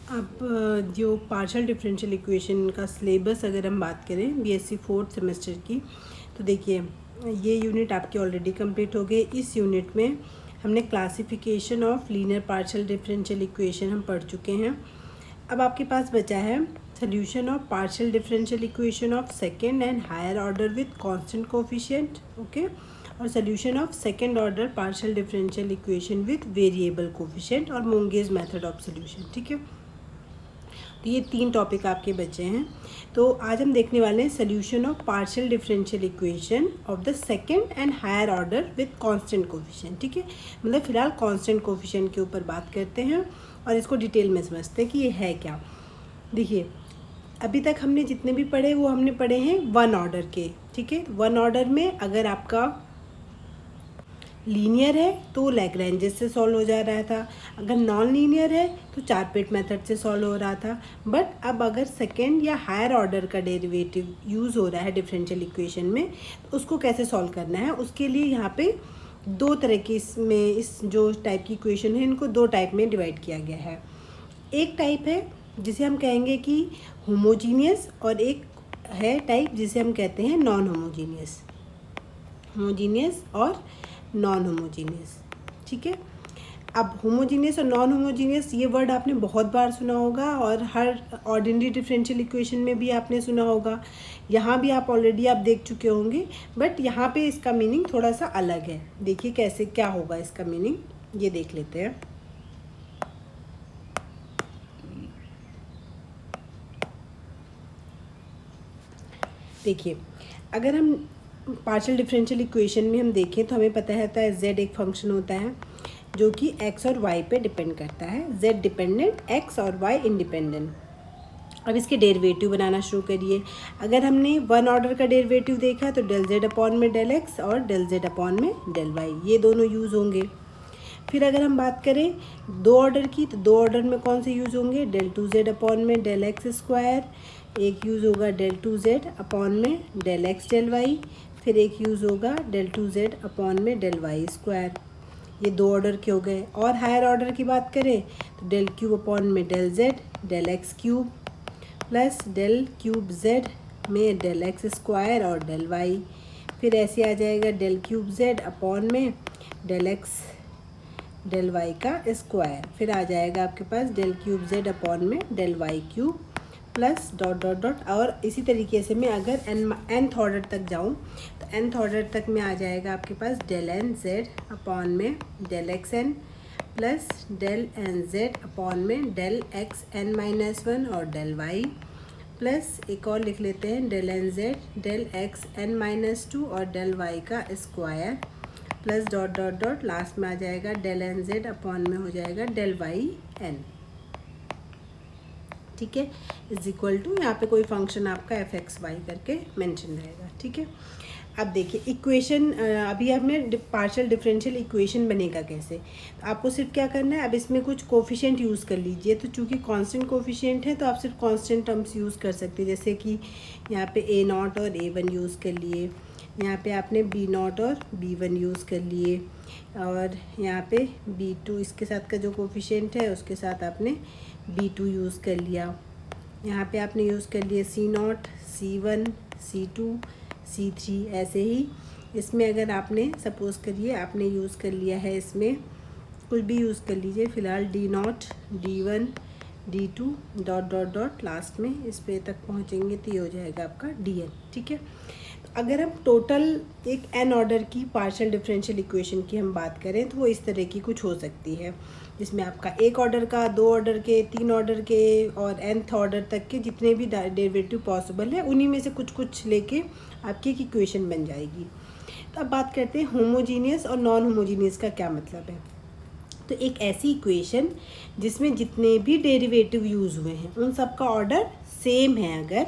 अब जो partial differential equation का सिलेबस अगर हम बात करें बीएससी 4th सेमेस्टर की, तो देखिए ये यूनिट आपकी ऑलरेडी कंप्लीट हो गई। इस यूनिट में हमने classification of linear partial differential equation हम पढ़ चुके हैं। अब आपके पास बचा है solution of partial differential equation of second and higher order with constant coefficient, okay, और solution of second order partial differential equation with variable coefficient और मोंगेज मेथड ऑफ सोल्यूशन। ठीक है, तो ये 3 टॉपिक आपके बचे हैं। तो आज हम देखने वाले हैं solution of partial differential equation of the second and higher order with constant coefficient. ठीक है, मतलब फिलहाल कांस्टेंट कोफिशिएंट के ऊपर बात करते हैं और इसको डिटेल में समझते हैं कि ये है क्या। देखिए, अभी तक हमने जितने भी पढ़े वो हमने पढ़े हैं 1 ऑर्डर के। ठीक है, 1 ऑर्डर में अगर आपका लीनियर है तो लैग्रेंजेस से सॉल्व हो जा रहा था, अगर नॉन लीनियर है तो चारपेट मेथड से सॉल्व हो रहा था। बट अब अगर सेकेंड या हायर ऑर्डर का डेरिवेटिव यूज़ हो रहा है डिफरेंशियल इक्वेशन में, तो उसको कैसे सॉल्व करना है, उसके लिए यहाँ पे 2 तरह की इसमें इस जो टाइप की इक्वेशन है इनको 2 टाइप में डिवाइड किया गया है। एक टाइप है जिसे हम कहेंगे कि होमोजीनियस, और एक है टाइप जिसे हम कहते हैं नॉन होमोजीनियस। होमोजीनियस और नॉन होमोजीनियस। ठीक है, अब होमोजीनियस और नॉन होमोजीनियस ये वर्ड आपने बहुत बार सुना होगा और हर ऑर्डिनरी डिफरेंशियल इक्वेशन में भी आपने सुना होगा। यहाँ भी आप ऑलरेडी आप देख चुके होंगे, बट यहाँ पे इसका मीनिंग थोड़ा सा अलग है। देखिए कैसे क्या होगा इसका मीनिंग, ये देख लेते हैं। देखिए, अगर हम पार्शियल डिफरेंशियल इक्वेशन में हम देखें तो हमें पता है z एक फंक्शन होता है जो कि x और y पे डिपेंड करता है। z डिपेंडेंट, x और y इंडिपेंडेंट। अब इसके डेरिवेटिव बनाना शुरू करिए। अगर हमने 1 ऑर्डर का डेरिवेटिव देखा तो डेल z अपॉन में डेल x और डेल z अपॉन में डेल y, ये दोनों यूज़ होंगे। फिर अगर हम बात करें 2 ऑर्डर की, तो 2 ऑर्डर में कौन से यूज़ होंगे, डेल 2z अपॉन में डेल एक्स स्क्वायर, एक यूज़ होगा डेल 2z अपॉन में डेल एक्स डेल वाई, फिर एक यूज़ होगा डेल 2z अपॉन में डेल वाई स्क्वायर। ये 2 ऑर्डर के हो गए। और हायर ऑर्डर की बात करें तो डेल क्यूब अपॉन में del z del x cube plus del cube z में डेल एक्स स्क्वायर और डेल वाई, फिर ऐसे आ जाएगा डेल क्यूब z अपॉन में डेल एक्स डेल वाई का स्क्वायर, फिर आ जाएगा आपके पास डेल क्यूब z अपॉन में del y cube plus dot dot dot. और इसी तरीके से मैं अगर nth ऑर्डर तक जाऊँ तो nth ऑर्डर तक में आ जाएगा आपके पास डेल एन जेड अपॉन में del x n plus del n z upon में डेल एक्स एन माइनस 1 और डेल वाई, प्लस एक और लिख लेते हैं del n z del x n minus 2 और डेल वाई का square plus dot dot dot, last में आ जाएगा डेल एन जेड अपॉन में हो जाएगा डेल वाई एन। ठीक है, इज इक्वल टू यहाँ पे कोई फंक्शन आपका एफ एक्स वाई करके मेंशन रहेगा। ठीक है, अब देखिए इक्वेशन, अभी हमें पार्शियल डिफरेंशियल इक्वेशन बनेगा कैसे, तो आपको सिर्फ क्या करना है, अब इसमें कुछ कोफिशिएंट यूज़ कर लीजिए। तो चूँकि कांस्टेंट कोफिशिएंट है तो आप सिर्फ कांस्टेंट टर्म्स यूज़ कर सकते हैं, जैसे कि यहाँ पे a नॉट और a1 यूज़ कर लिए, यहाँ पे आपने b नॉट और b1 यूज़ कर लिए, और यहाँ पे b2 इसके साथ का जो कोफिशिएंट है उसके साथ आपने b2 यूज़ कर लिया। यहाँ पे आपने यूज़ कर लिए c not, c1, c2, c3। ऐसे ही इसमें अगर आपने सपोज़ करिए आपने यूज़ कर लिया है, इसमें कुछ भी यूज़ कर लीजिए, फ़िलहाल d not, d1, d2 dot dot dot, last में इस पे तक पहुँचेंगे तो ये हो जाएगा आपका dn। ठीक है, अगर हम टोटल एक n ऑर्डर की पार्शियल डिफरेंशियल इक्वेशन की हम बात करें तो वो इस तरह की कुछ हो सकती है, जिसमें आपका 1 ऑर्डर का, 2 ऑर्डर के, 3 ऑर्डर के और nth ऑर्डर तक के जितने भी डेरिवेटिव पॉसिबल है उन्हीं में से कुछ कुछ लेके आपकी एक इक्वेशन बन जाएगी। तो अब बात करते हैं होमोजीनियस और नॉन होमोजीनियस का क्या मतलब है। तो एक ऐसी इक्वेशन जिसमें जितने भी डेरिवेटिव यूज़ हुए हैं उन सब का ऑर्डर सेम है अगर,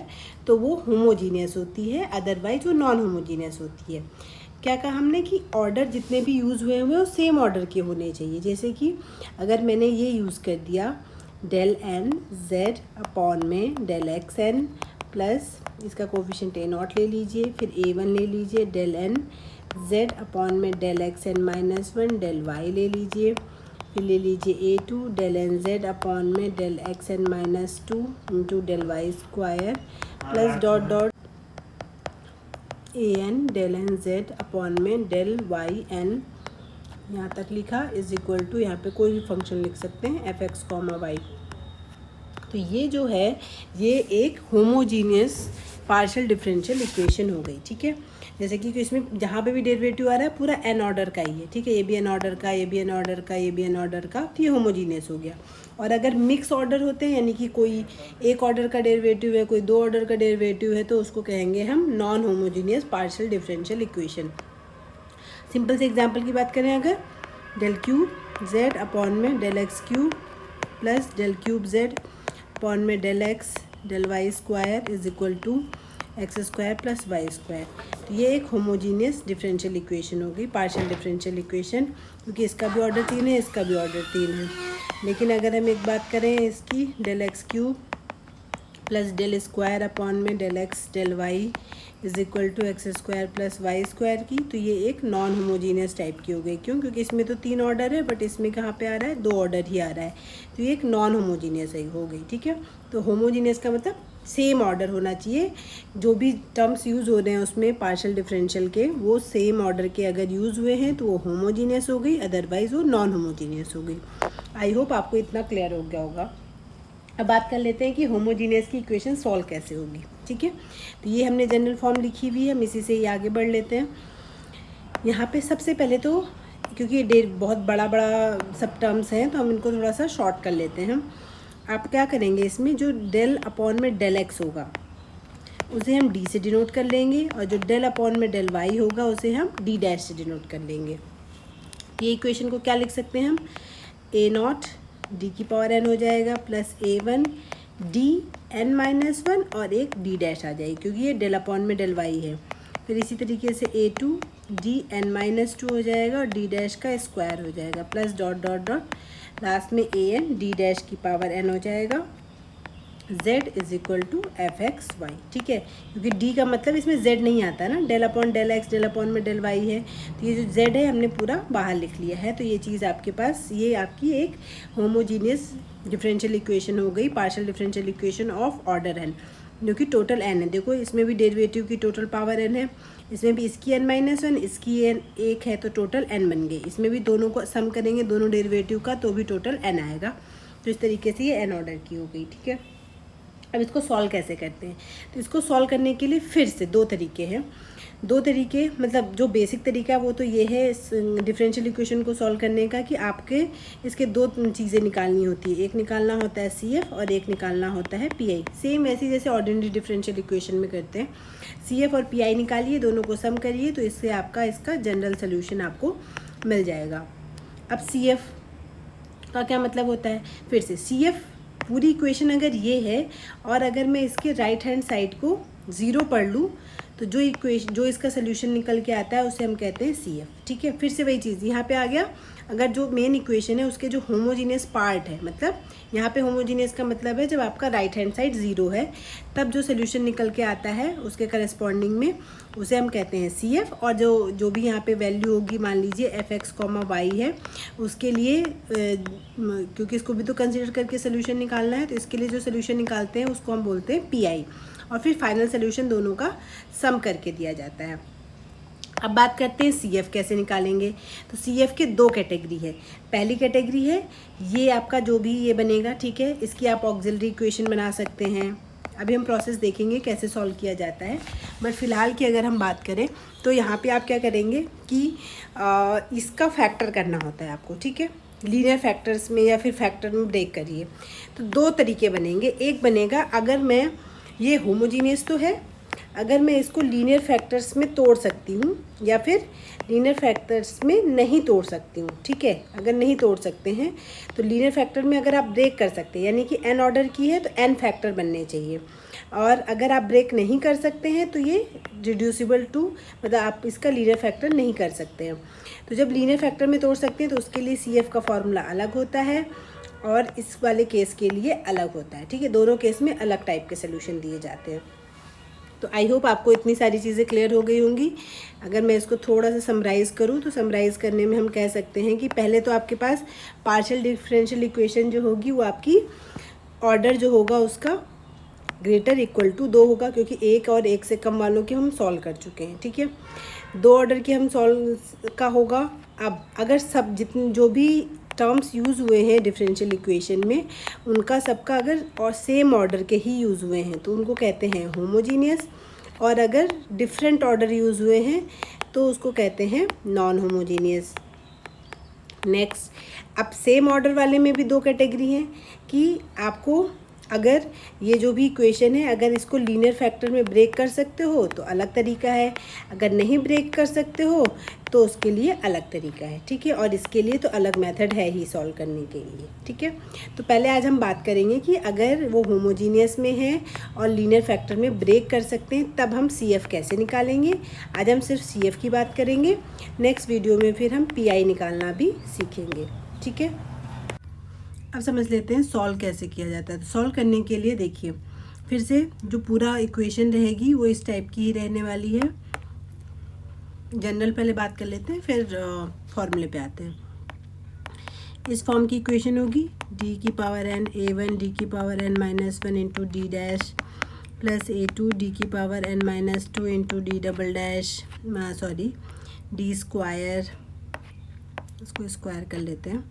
तो वो होमोजीनियस होती है, अदरवाइज वो नॉन होमोजीनियस होती है। क्या कहा हमने कि ऑर्डर जितने भी यूज़ हुए हैं वो सेम ऑर्डर के होने चाहिए। जैसे कि अगर मैंने ये यूज़ कर दिया डेल एन जेड अपॉन में डेल एक्स एन प्लस इसका कोफिशिएंट ए नॉट ले लीजिए, फिर a1 ले लीजिए, डेल एन जेड अपॉन में del x n minus 1 del y ले लीजिए, फिर ले लीजिए A2 del n z upon में del x n minus 2 into del y square plus dot dot a n del n z upon में del y n, यहाँ तक लिखा, इज इक्वल टू, यहाँ पे कोई भी फंक्शन लिख सकते हैं एफ एक्स कॉमा वाई। तो ये जो है ये एक होमोजीनियस पार्शियल डिफरेंशियल इक्वेशन हो गई, ठीक है। जैसे कि इसमें जहाँ पे भी डेरिवेटिव आ रहा है पूरा एन ऑर्डर का ही है, ठीक है, ये भी एन ऑर्डर का, ये भी एन ऑर्डर का, ये भी एन ऑर्डर का, तो ये होमोजीनियस हो गया। और अगर मिक्स ऑर्डर होते हैं, यानी कि कोई एक ऑर्डर का डेरिवेटिव है, कोई दो ऑर्डर का डेरिवेटिव है, तो उसको कहेंगे हम non homogeneous partial differential equation. Simple से एग्जाम्पल की बात करें, अगर डेल क्यूब जेड अपॉन में del x cube plus del cube z upon में del x del y square is equal to x square plus y square, तो ये एक होमोजीनियस डिफरेंशियल इक्वेशन हो गई, पार्शियल डिफरेंशियल इक्वेशन, क्योंकि इसका भी ऑर्डर 3 है, इसका भी ऑर्डर 3 है। लेकिन अगर हम एक बात करें इसकी, del x cube plus del square upon में del x del y is equal to x square plus y square की, तो ये एक नॉन होमोजीनियस टाइप की हो गई। क्यों? क्योंकि इसमें तो 3 ऑर्डर है, बट इसमें कहाँ पे आ रहा है, 2 ऑर्डर ही आ रहा है, तो ये एक नॉन होमोजीनियस हो गई, ठीक है। तो होमोजीनियस का मतलब सेम ऑर्डर होना चाहिए, जो भी टर्म्स यूज़ हो रहे हैं उसमें पार्शियल डिफरेंशियल के, वो सेम ऑर्डर के अगर यूज़ हुए हैं तो वो होमोजीनियस हो गई, अदरवाइज वो नॉन होमोजीनियस हो गई। आई होप आपको इतना क्लियर हो गया होगा। अब बात कर लेते हैं कि होमोजीनियस की इक्वेशन सॉल्व कैसे होगी, ठीक है। तो ये हमने जनरल फॉर्म लिखी हुई है, हम इसी से ही आगे बढ़ लेते हैं। यहाँ पे सबसे पहले तो, क्योंकि ये बहुत बड़ा सब टर्म्स हैं, तो हम इनको थोड़ा सा शॉर्ट कर लेते हैं। आप क्या करेंगे, इसमें जो डेल अपॉन में डेल एक्स होगा उसे हम डी से डिनोट कर लेंगे, और जो डेल अपॉन में डेल वाई होगा उसे हम डी डैश से डिनोट कर लेंगे। ये इक्वेशन को क्या लिख सकते हैं हम, ए नॉट डी की पावर एन हो जाएगा plus A1 D N minus 1 और एक डी डैश आ जाएगी, क्योंकि ये डेल अपॉन में डेल वाई है। फिर इसी तरीके से A2 डी एन माइनस 2 हो जाएगा और डी डैश का स्क्वायर हो जाएगा plus dot dot dot last में AN डी डैश की पावर n हो जाएगा, z is equal to f x y, ठीक है। क्योंकि d का मतलब इसमें z नहीं आता ना, del upon del x del upon में डेल वाई है, तो ये जो z है हमने पूरा बाहर लिख लिया है। तो ये चीज़ आपके पास, ये आपकी एक होमोजीनियस डिफरेंशियल इक्वेशन हो गई, partial differential equation of order n, जो कि टोटल n है। देखो इसमें भी डेरिवेटिव की टोटल पावर n है, इसमें भी इसकी n माइनस 1 इसकी n 1 है, तो टोटल n बन गई। इसमें भी दोनों को सम करेंगे, दोनों डेरिवेटिव का, तो भी टोटल n आएगा। तो इस तरीके से ये n ऑर्डर की हो गई, ठीक है। अब इसको सॉल्व कैसे करते हैं, तो इसको सॉल्व करने के लिए फिर से 2 तरीके हैं। 2 तरीके मतलब जो बेसिक तरीका है वो तो ये है इस डिफरेंशियल इक्वेशन को सॉल्व करने का, कि आपके इसके 2 चीज़ें निकालनी होती है, एक निकालना होता है CF और एक निकालना होता है PI। सेम वैसे जैसे ऑर्डिनरी डिफरेंशियल इक्वेशन में करते हैं, CF और PI निकालिए, दोनों को सम करिए, तो इससे आपका इसका जनरल सोल्यूशन आपको मिल जाएगा। अब CF का क्या मतलब होता है, फिर से CF पूरी इक्वेशन अगर ये है और अगर मैं इसके राइट हैंड साइड को 0 पढ़ लूँ, तो जो इसका सोल्यूशन निकल के आता है उसे हम कहते हैं CF, ठीक है। फिर से वही चीज़ यहाँ पे आ गया, अगर जो मेन इक्वेशन है उसके जो होमोजीनियस पार्ट है, मतलब यहाँ पे होमोजीनियस का मतलब है जब आपका राइट हैंड साइड 0 है, तब जो सोल्यूशन निकल के आता है उसके करस्पॉन्डिंग में उसे हम कहते हैं CF। और जो भी यहाँ पे वैल्यू होगी, मान लीजिए एफ एक्स कॉमा वाई है, उसके लिए क्योंकि इसको भी तो कंसिडर करके सोल्यूशन निकालना है, तो इसके लिए जो सोल्यूशन निकालते हैं उसको हम बोलते हैं PI, और फिर फाइनल सोल्यूशन दोनों का सम करके दिया जाता है। अब बात करते हैं CF कैसे निकालेंगे। तो CF के 2 कैटेगरी है। पहली कैटेगरी है ये आपका जो भी ये बनेगा, ठीक है, इसकी आप ऑक्सिलरी इक्वेशन बना सकते हैं। अभी हम प्रोसेस देखेंगे कैसे सॉल्व किया जाता है, बट फिलहाल की अगर हम बात करें तो यहाँ पे आप क्या करेंगे कि इसका फैक्टर करना होता है आपको, ठीक है। लीनियर फैक्टर्स में या फिर फैक्टर में ब्रेक करिए, तो 2 तरीके बनेंगे। एक बनेगा, अगर मैं ये होमोजीनियस तो है, अगर मैं इसको लीनियर फैक्टर्स में तोड़ सकती हूँ या फिर लीनियर फैक्टर्स में नहीं तोड़ सकती हूँ, ठीक है। अगर नहीं तोड़ सकते हैं तो लीनियर फैक्टर में अगर आप ब्रेक कर सकते हैं, यानी कि n ऑर्डर की है तो n फैक्टर बनने चाहिए, और अगर आप ब्रेक नहीं कर सकते हैं तो ये रिड्यूसिबल टू, मतलब आप इसका लीनियर फैक्टर नहीं कर सकते हैं। तो जब लीनियर फैक्टर में तोड़ सकते हैं तो उसके लिए CF का फॉर्मूला अलग होता है और इस वाले केस के लिए अलग होता है, ठीक है। दोनों केस में अलग टाइप के सोल्यूशन दिए जाते हैं। तो आई होप आपको इतनी सारी चीज़ें क्लियर हो गई होंगी। अगर मैं इसको थोड़ा सा समराइज़ करूँ तो समराइज़ करने में हम कह सकते हैं कि पहले तो आपके पास पार्शियल डिफरेंशियल इक्वेशन जो होगी वो आपकी ऑर्डर जो होगा उसका ग्रेटर इक्वल टू 2 होगा, क्योंकि 1 और 1 से कम वालों के हम सॉल्व कर चुके हैं। ठीक है, 2 ऑर्डर के हम सॉल्व का होगा। अब अगर सब जितने जो भी टर्म्स यूज़ हुए हैं डिफरेंशियल इक्वेशन में उनका सबका अगर और सेम ऑर्डर के ही यूज़ हुए हैं तो उनको कहते हैं होमोजीनियस, और अगर डिफरेंट ऑर्डर यूज़ हुए हैं तो उसको कहते हैं नॉन होमोजीनियस। नेक्स्ट, अब सेम ऑर्डर वाले में भी 2 कैटेगरी हैं कि आपको अगर ये जो भी इक्वेशन है अगर इसको लीनियर फैक्टर में ब्रेक कर सकते हो तो अलग तरीका है, अगर नहीं ब्रेक कर सकते हो तो उसके लिए अलग तरीका है। ठीक है, और इसके लिए तो अलग मेथड है ही सॉल्व करने के लिए। ठीक है, तो पहले आज हम बात करेंगे कि अगर वो होमोजीनियस में है और लीनियर फैक्टर में ब्रेक कर सकते हैं तब हम CF कैसे निकालेंगे। आज हम सिर्फ CF की बात करेंगे, नेक्स्ट वीडियो में फिर हम PI निकालना भी सीखेंगे। ठीक है, अब समझ लेते हैं सॉल्व कैसे किया जाता है। तो सॉल्व करने के लिए देखिए फिर से जो पूरा इक्वेशन रहेगी वो इस टाइप की ही रहने वाली है। जनरल पहले बात कर लेते हैं फिर फॉर्मूले पे आते हैं। इस फॉर्म की इक्वेशन होगी d की पावर n a1 d की power n minus 1 into d dash plus a2 d की power n minus 2 into d double dash sorry d square, इसको स्क्वायर कर लेते हैं,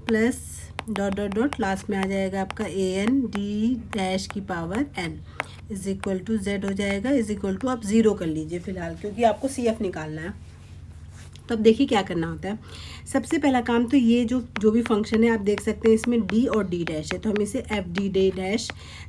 plus dot dot dot last में आ जाएगा आपका an डी डैश की power n is equal to z हो जाएगा, इज इक्वल टू आप 0 कर लीजिए फ़िलहाल क्योंकि आपको CF निकालना है। तो अब देखिए क्या करना होता है। सबसे पहला काम तो ये जो भी फंक्शन है आप देख सकते हैं इसमें d और d डैश है तो हम इसे f d dash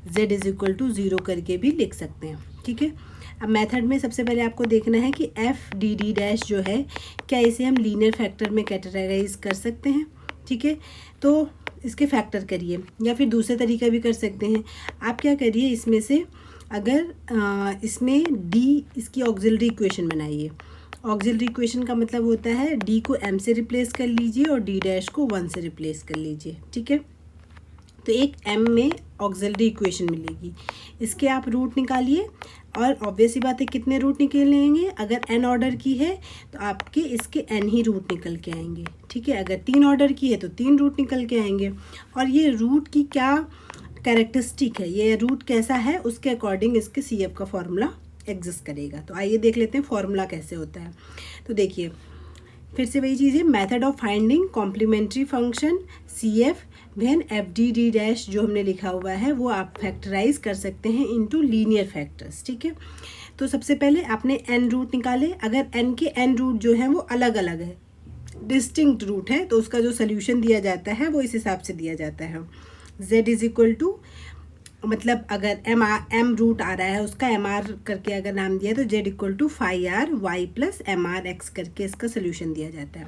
z is equal to 0 करके भी लिख सकते हैं। ठीक है, अब मेथड में सबसे पहले आपको देखना है कि f d डैश जो है क्या इसे हम लीनियर फैक्टर में कैटेगराइज कर सकते हैं। ठीक है, तो इसके फैक्टर करिए या फिर दूसरे तरीका भी कर सकते हैं। आप क्या करिए, इसमें से अगर इसमें d इसकी ऑक्सिलरी इक्वेशन बनाइए। ऑक्सिलरी इक्वेशन का मतलब होता है d को m से रिप्लेस कर लीजिए और d डैश को 1 से रिप्लेस कर लीजिए। ठीक है, तो एक m में ऑक्सिलरी इक्वेशन मिलेगी, इसके आप रूट निकालिए और ऑब्वियस ही बात है कितने रूट निकलेंगे। अगर n ऑर्डर की है तो आपके इसके n ही रूट निकल के आएंगे। ठीक है, अगर 3 ऑर्डर की है तो 3 रूट निकल के आएंगे। और ये रूट की क्या कैरेक्टरिस्टिक है, ये रूट कैसा है उसके अकॉर्डिंग इसके CF का फॉर्मूला एग्जिस्ट करेगा। तो आइए देख लेते हैं फॉर्मूला कैसे होता है। तो देखिए फिर से वही चीज़ है, method of finding complementary function CF when f d dash जो हमने लिखा हुआ है वो आप फैक्टराइज कर सकते हैं इनटू लीनियर फैक्टर्स। ठीक है, तो सबसे पहले आपने n रूट निकाले। अगर n के n रूट जो है वो अलग अलग है, डिस्टिंक्ट रूट है, तो उसका जो सोल्यूशन दिया जाता है वो इस हिसाब से दिया जाता है। z इज इक्वल टू मतलब अगर m रूट आ रहा है उसका mr करके अगर नाम दिया तो z equal to 5r y प्लस mr x करके इसका सोल्यूशन दिया जाता है।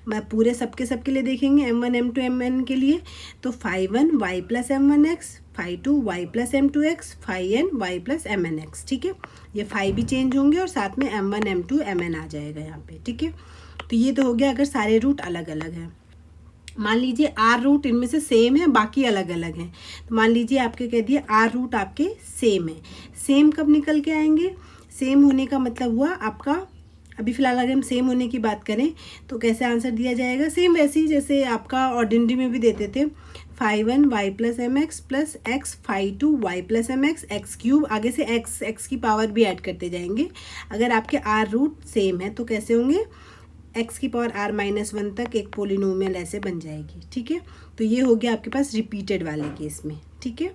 मैं पूरे सबके लिए देखेंगे m1 m2 mn के लिए तो 5 y plus m1 x, 5 y plus m2 x, 5n y plus mn x। ठीक है, ये 5 भी चेंज होंगे और साथ में m1 m2 mn आ जाएगा यहाँ पे। ठीक है, तो ये तो हो गया अगर सारे रूट अलग अलग हैं। मान लीजिए R रूट इनमें से सेम है बाकी अलग अलग हैं, तो मान लीजिए आपके कह दिए R रूट आपके सेम है। सेम कब निकल के आएंगे, सेम होने का मतलब हुआ आपका, अभी फ़िलहाल अगर हम सेम होने की बात करें तो कैसे आंसर दिया जाएगा, सेम वैसे ही जैसे आपका ऑर्डिनरी में भी देते थे 5 y plus M x plus x 5 y plus M x x cube, आगे से एक्स की पावर भी ऐड करते जाएंगे। अगर आपके R रूट सेम है तो कैसे होंगे, x की पावर r माइनस 1 तक एक पोलिनोमियल ऐसे बन जाएगी। ठीक है, तो ये हो गया आपके पास रिपीटेड वाले केस में। ठीक है,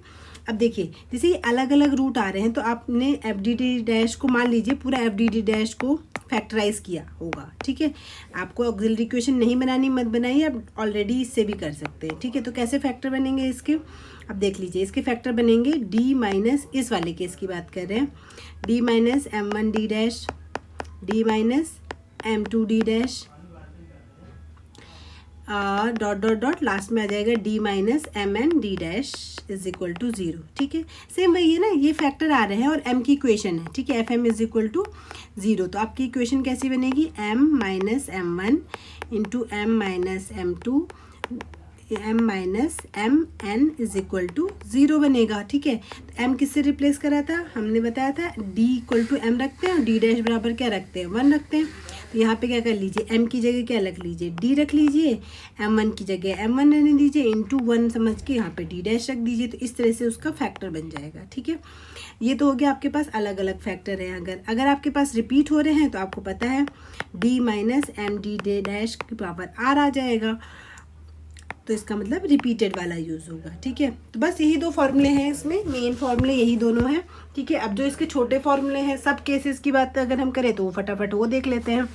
अब देखिए जैसे ये अलग अलग रूट आ रहे हैं तो आपने एफ डी डी डैश को मान लीजिए पूरा एफ डी डी डैश को फैक्टराइज किया होगा। ठीक है, आपको ऑक्सिलरी इक्वेशन नहीं बनानी मत बनाइए, आप ऑलरेडी इससे भी कर सकते हैं। ठीक है, तो कैसे फैक्टर बनेंगे इसके, अब देख लीजिए इसके फैक्टर बनेंगे डी माइनस, इस वाले केस की बात कर रहे हैं, d minus m1 d dash, d minus m2 d dash dot dot dot last में आ जाएगा d minus mn d dash is equal to 0। ठीक है, सेम वही है ना, ये फैक्टर आ रहे हैं और m की इक्वेशन है। ठीक है, fm इज इक्वल टू 0, तो आपकी इक्वेशन कैसी बनेगी, m minus m1 into m minus m2 m minus m n is equal to 0 बनेगा। ठीक है, तो m किससे रिप्लेस करा था, हमने बताया था d इक्वल टू m रखते हैं और d डैश बराबर क्या रखते हैं, 1 रखते हैं। तो यहाँ पे क्या कर लीजिए, m की जगह क्या रख लीजिए, d रख लीजिए, m1 की जगह m1 रहने दीजिए, इंटू 1 समझ के यहाँ पे d डैश रख दीजिए। तो इस तरह से उसका फैक्टर बन जाएगा। ठीक है, ये तो हो गया आपके पास अलग अलग फैक्टर हैं। अगर आपके पास रिपीट हो रहे हैं तो आपको पता है d minus m d dash की पावर r आ जाएगा, तो इसका मतलब रिपीटेड वाला यूज़ होगा। ठीक है, तो बस यही दो फॉर्मूले हैं, इसमें मेन फॉर्मूले यही दोनों हैं। ठीक है, अब जो इसके छोटे फॉर्मूले हैं, सब केसेस की बात अगर हम करें तो वो फटाफट वो देख लेते हैं।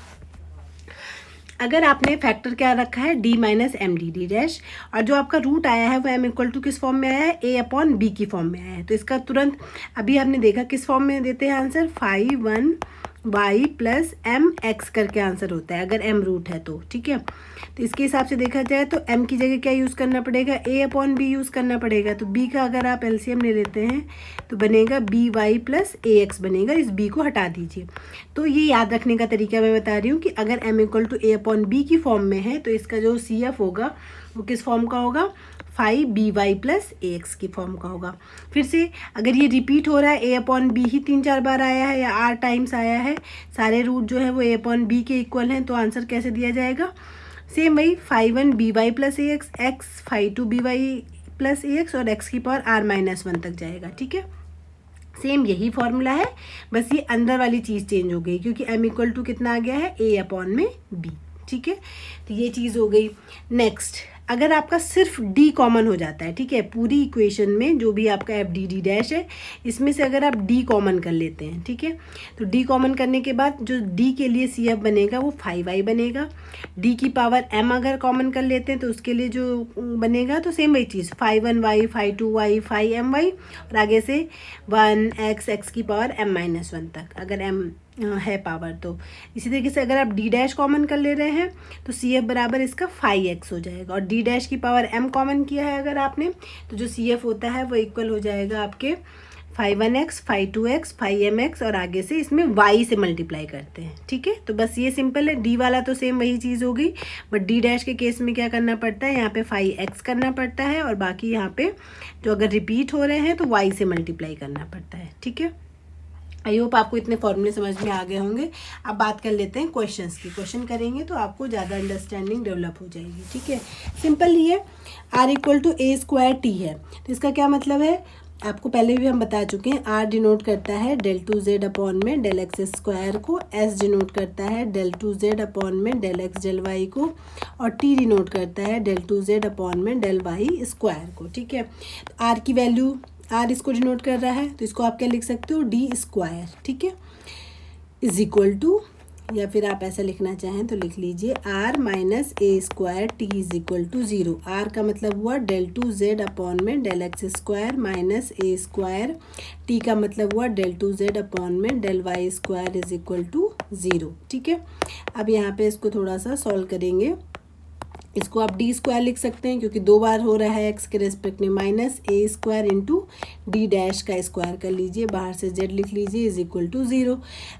अगर आपने फैक्टर क्या रखा है, d minus m d d dash, और जो आपका रूट आया है वो m इक्वल टू किस फॉर्म में आया है, a अपॉन b की फॉर्म में आया है। तो इसका तुरंत अभी हमने देखा किस फॉर्म में देते हैं answer, 5 1 y plus M x करके आंसर होता है अगर m रूट है तो। ठीक है, तो इसके हिसाब से देखा जाए तो m की जगह क्या यूज़ करना पड़ेगा, a अपॉन b यूज़ करना पड़ेगा। तो b का अगर आप एलसीएम ले लेते हैं तो बनेगा by प्लस ax बनेगा, इस b को हटा दीजिए। तो ये याद रखने का तरीका मैं बता रही हूँ कि अगर m equal to a upon b की फॉर्म में है तो इसका जो CF होगा वो किस फॉर्म का होगा, 5by प्लस ax की फॉर्म का होगा। फिर से अगर ये रिपीट हो रहा है, a अपॉन बी ही 3-4 बार आया है या r टाइम्स आया है, सारे रूट जो है वो a अपॉन बी के इक्वल हैं, तो आंसर कैसे दिया जाएगा, सेम वही 5 by plus ax, x 5 by plus ax और x की पावर r माइनस 1 तक जाएगा। ठीक है, सेम यही फॉर्मूला है, बस ये अंदर वाली चीज़ चेंज हो गई क्योंकि m इक्वल टू कितना आ गया है, a अपॉन में b। ठीक है, तो ये चीज़ हो गई। नेक्स्ट, अगर आपका सिर्फ d कॉमन हो जाता है, ठीक है, पूरी इक्वेशन में जो भी आपका एफ डी डी डैश है, इसमें से अगर आप d कॉमन कर लेते हैं, ठीक है, तो d कॉमन करने के बाद जो d के लिए CF बनेगा वो 5y बनेगा। d की पावर m अगर कॉमन कर लेते हैं तो उसके लिए जो बनेगा तो सेम वही चीज़ 5 1y 5 2y 5 my और आगे से 1x x की पावर m माइनस 1 तक अगर m है पावर। तो इसी तरीके से अगर आप d डैश कॉमन कर ले रहे हैं तो CF बराबर इसका 5x हो जाएगा, और d डैश की पावर m कॉमन किया है अगर आपने तो जो CF होता है वो इक्वल हो जाएगा आपके 5 1x 5 2x 5 mx और आगे से इसमें y से मल्टीप्लाई करते हैं। ठीक है, तो बस ये सिंपल है। d वाला तो सेम वही चीज़ हो गई, बट d डैश के केस में क्या करना पड़ता है, यहाँ पे 5x करना पड़ता है और बाकी यहाँ पे जो अगर रिपीट हो रहे हैं तो y से मल्टीप्लाई करना पड़ता है। ठीक है, आई होप आपको इतने फॉर्मूले समझ में आ गए होंगे। अब बात कर लेते हैं क्वेश्चंस की। क्वेश्चन करेंगे तो आपको ज़्यादा अंडरस्टैंडिंग डेवलप हो जाएगी। ठीक है, सिंपल ही है, r equal to a square t है, तो इसका क्या मतलब है, आपको पहले भी हम बता चुके हैं। r डिनोट करता है del टू z अपॉन में del x स्क्वायर को, s डिनोट करता है del टू z अपॉन में del x del y को, और t डिनोट करता है del टू z अपॉन में del y स्क्वायर को। ठीक है, तो r की वैल्यू, r इसको डिनोट कर रहा है तो इसको आप क्या लिख सकते हो, d स्क्वायर। ठीक है, इज इक्वल टू, या फिर आप ऐसा लिखना चाहें तो लिख लीजिए r minus a square t is equal to 0। r का मतलब हुआ del टू z अपॉन में del x square minus a square, t का मतलब हुआ del टू z अपॉन में del y square is equal to 0। ठीक है, अब यहाँ पे इसको थोड़ा सा सॉल्व करेंगे। इसको आप डी स्क्वायर लिख सकते हैं क्योंकि 2 बार हो रहा है एक्स के रेस्पेक्ट में, minus a square into d dash का स्क्वायर कर लीजिए, बाहर से जेड लिख लीजिए इज इक्वल टू 0।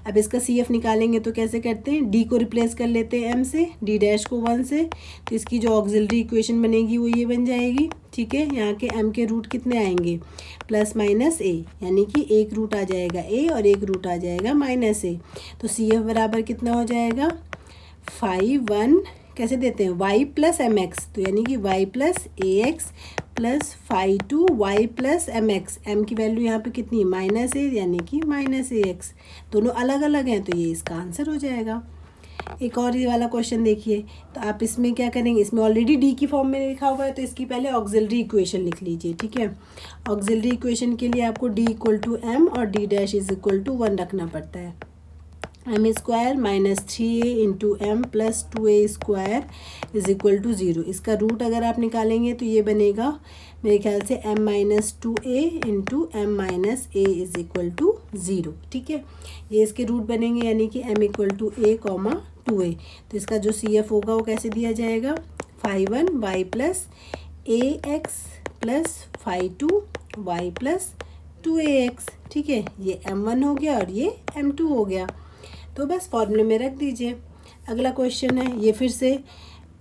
अब इसका CF निकालेंगे तो कैसे करते हैं, डी को रिप्लेस कर लेते हैं m से, डी डैश को 1 से, तो इसकी जो ऑक्सिलरी इक्वेशन बनेगी वो ये बन जाएगी। ठीक है, यहाँ के m के रूट कितने आएंगे, प्लस माइनस a, यानी कि एक रूट आ जाएगा a और एक रूट आ जाएगा माइनस a। तो CF बराबर कितना हो जाएगा, 5 1 कैसे देते हैं, y प्लस एम एक्स, तो यानी कि y plus a x plus 5 2 y plus M x, M की वैल्यू यहाँ पे कितनी है, माइनस ए, यानी कि माइनस ए एक्स, दोनों अलग अलग हैं तो ये इसका आंसर हो जाएगा। एक और ये वाला क्वेश्चन देखिए, तो आप इसमें क्या करेंगे, इसमें ऑलरेडी डी की फॉर्म में लिखा हुआ है तो इसकी पहले ऑक्सिलरी इक्वेशन लिख लीजिए। ठीक है, ऑक्सिलरी इक्वेशन के लिए आपको डी इक्वल टू एम और D dash is equal to 1 रखना पड़ता है। m square minus 3a into M plus 2a square is equal to 0। इसका रूट अगर आप निकालेंगे तो ये बनेगा मेरे ख्याल से m minus 2a into M minus a is equal to 0। ठीक है, ये इसके रूट बनेंगे, यानी कि m equal to a comma 2a। तो इसका जो CF होगा वो कैसे दिया जाएगा, 5 1 y plus a x plus 5 2 y plus 2ax। ठीक है, ये m1 हो गया और ये m2 हो गया, तो बस फॉर्मूले में रख दीजिए। अगला क्वेश्चन है, ये फिर से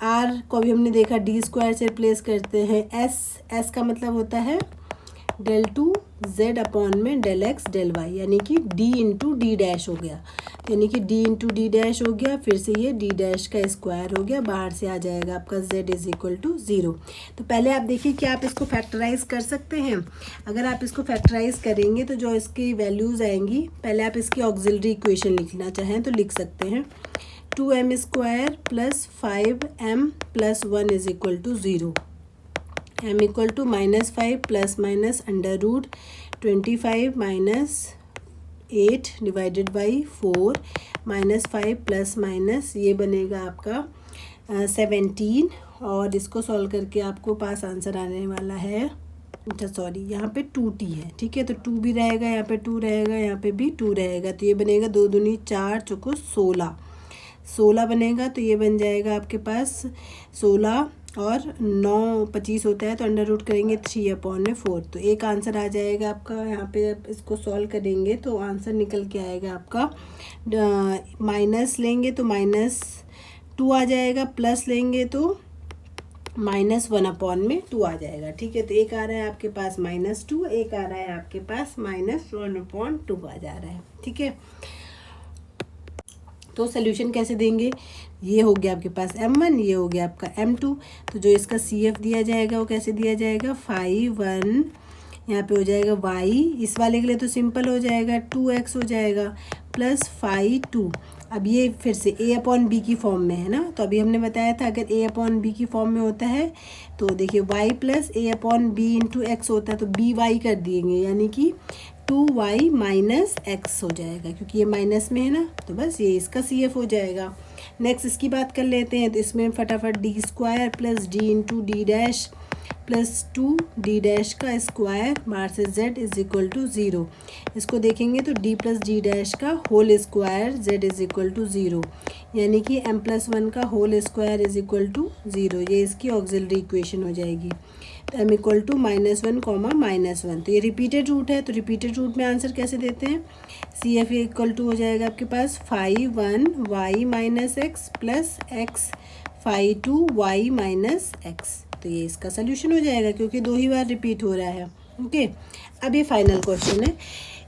आर को भी हमने देखा डी स्क्वायर से रिप्लेस करते हैं। एस का मतलब होता है डेल टू जेड अपॉन में डेल एक्स डेल वाई, यानी कि डी इंटू डी डैश हो गया, यानी कि डी इंटू डी डैश हो गया, फिर से ये डी डैश का स्क्वायर हो गया, बाहर से आ जाएगा आपका z इज इक्वल टू 0। तो पहले आप देखिए कि आप इसको फैक्टराइज कर सकते हैं। अगर आप इसको फैक्टराइज करेंगे तो जो इसकी वैल्यूज़ आएंगी, पहले आप इसकी ऑक्सिलरी इक्वेशन लिखना चाहें तो लिख सकते हैं 2m square plus 5m plus 1 is equal to 0, m equal to -5 plus minus under root 25 minus 8 divided by 4 -5 plus minus ये बनेगा आपका 17, और इसको सॉल्व करके आपको पास आंसर आने वाला है, अच्छा सॉरी यहाँ पे 2t है, ठीक है, तो 2 भी रहेगा, यहाँ पे 2 रहेगा, यहाँ पे भी 2 रहेगा, तो ये बनेगा 2 दूनी 4 चौको 16 बनेगा। तो ये बन जाएगा आपके पास 16 और 9 25 होता है, तो अंडर रूट करेंगे 3/4, तो एक आंसर आ जाएगा आपका। यहाँ पे आप इसको सॉल्व करेंगे तो आंसर निकल के आएगा आपका, माइनस लेंगे तो -2 आ जाएगा, प्लस लेंगे तो -1/2 आ जाएगा, ठीक है। तो एक आ रहा है आपके पास -2, एक आ रहा है आपके पास -1/2 आ जा रहा है, ठीक है। तो सोल्यूशन कैसे देंगे, ये हो गया आपके पास m1, ये हो गया आपका m2, तो जो इसका CF दिया जाएगा वो कैसे दिया जाएगा 5 यहाँ पे हो जाएगा y, इस वाले के लिए तो सिंपल हो जाएगा 2x हो जाएगा प्लस 5 अब ये फिर से a/b की फॉर्म में है ना, तो अभी हमने बताया था अगर a/b की फॉर्म में होता है तो देखिए y plus a/b into x होता है, तो by कर दिएंगे, यानी कि 2y माइनस एक्स हो जाएगा, क्योंकि ये माइनस में है ना, तो बस ये इसका CF हो जाएगा। नेक्स्ट इसकी बात कर लेते हैं, तो इसमें फटाफट D square plus D into d dash plus 2d dash का स्क्वायर बाहर से z इज इक्वल टू 0, इसको देखेंगे तो d प्लस डी डैश का whole square z is equal to 0, यानी कि m+1 का whole square is equal to 0, ये इसकी ऑक्सिलरी इक्वेशन हो जाएगी। तो m इक्वल टू -1, -1, तो ये रिपीटेड रूट है, तो रिपीटेड रूट में आंसर कैसे देते हैं, CF इक्वल टू हो जाएगा आपके पास 5 minus x plus x 2y minus x, तो ये इसका सोल्यूशन हो जाएगा क्योंकि 2 ही बार रिपीट हो रहा है। ओके, अब ये फाइनल क्वेश्चन है,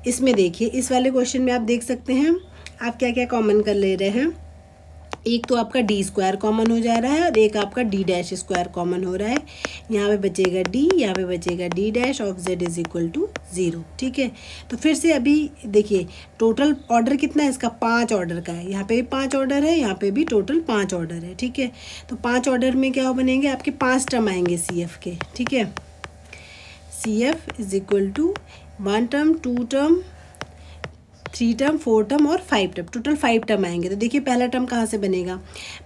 इसमें देखिए इस वाले क्वेश्चन में आप देख सकते हैं आप क्या क्या कॉमन कर ले रहे हैं, एक तो आपका डी स्क्वायर कॉमन हो जा रहा है और एक आपका डी डैश स्क्वायर कॉमन हो रहा है, यहाँ पे बचेगा डी, यहाँ पे बचेगा D dash of Z is equal to 0, ठीक है। तो फिर से अभी देखिए टोटल ऑर्डर कितना है इसका, 5 ऑर्डर का है, यहाँ पे भी 5 ऑर्डर है, यहाँ पे भी टोटल 5 ऑर्डर है, ठीक है। तो 5 ऑर्डर में क्या बनेंगे आपके 5 टर्म आएंगे CF के, ठीक है। CF is equal to 1 term 2 term 3 term 4 term और 5 टर्म, टोटल 5 टर्म आएंगे। तो देखिए पहला टर्म कहाँ से बनेगा,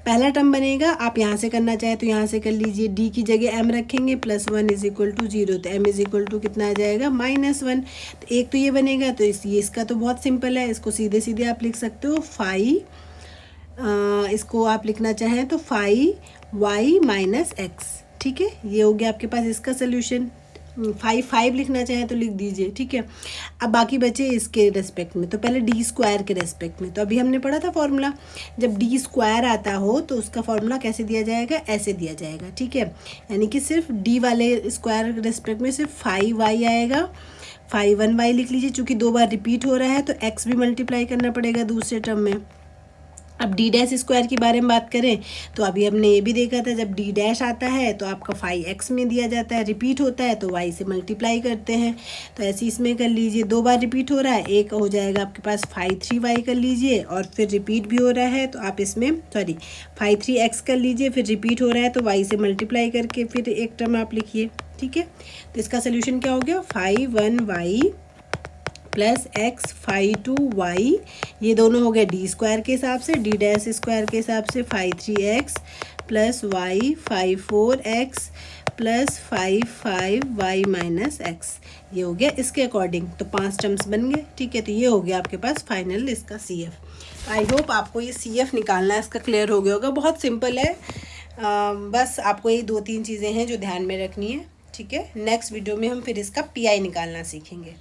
पहला टर्म बनेगा आप यहाँ से करना चाहे तो यहाँ से कर लीजिए, d की जगह m रखेंगे +1 इज इक्वल टू 0, तो m इज इक्वल टू कितना आ जाएगा -1, तो एक तो ये बनेगा, तो ये इसका तो बहुत सिंपल है, इसको सीधे सीधे आप लिख सकते हो 5, इसको आप लिखना चाहें तो 5y माइनस एक्स, ठीक है। ये हो गया आपके पास इसका सोल्यूशन, 5 लिखना चाहें तो लिख दीजिए, ठीक है। अब बाकी बचे इसके रेस्पेक्ट में, तो पहले डी स्क्वायर के रेस्पेक्ट में, तो अभी हमने पढ़ा था फॉर्मूला, जब डी स्क्वायर आता हो तो उसका फॉर्मूला कैसे दिया जाएगा, ऐसे दिया जाएगा, ठीक है। यानी कि सिर्फ डी वाले स्क्वायर के रेस्पेक्ट में सिर्फ 5y आएगा, 5 लिख लीजिए, चूँकि 2 बार रिपीट हो रहा है तो x भी मल्टीप्लाई करना पड़ेगा दूसरे टर्म में। अब डी डैश स्क्वायर के बारे में बात करें तो अभी हमने ये भी देखा था, जब डी डैश आता है तो आपका 5x में दिया जाता है, रिपीट होता है तो y से मल्टीप्लाई करते हैं, तो ऐसे इसमें कर लीजिए, 2 बार रिपीट हो रहा है, एक हो जाएगा आपके पास 5 3y कर लीजिए, और फिर रिपीट भी हो रहा है तो आप इसमें 5 3x कर लीजिए, फिर रिपीट हो रहा है तो y से मल्टीप्लाई करके फिर एक टर्म आप लिखिए, ठीक है। तो इसका सोल्यूशन क्या हो गया, 5 प्लस एक्स 2y, ये दोनों हो गए डी स्क्वायर के हिसाब से, डी डैश स्क्वायर के हिसाब से 3x plus y 4x plus 5y minus x, ये हो गया इसके अकॉर्डिंग, तो 5 टर्म्स बन गए, ठीक है। तो ये हो गया आपके पास फाइनल इसका CF। आई होप आपको ये CF निकालना है इसका क्लियर हो गया होगा, बहुत सिंपल है, बस आपको ये 2-3 चीज़ें हैं जो ध्यान में रखनी है, ठीक है। नेक्स्ट वीडियो में हम फिर इसका PI निकालना सीखेंगे।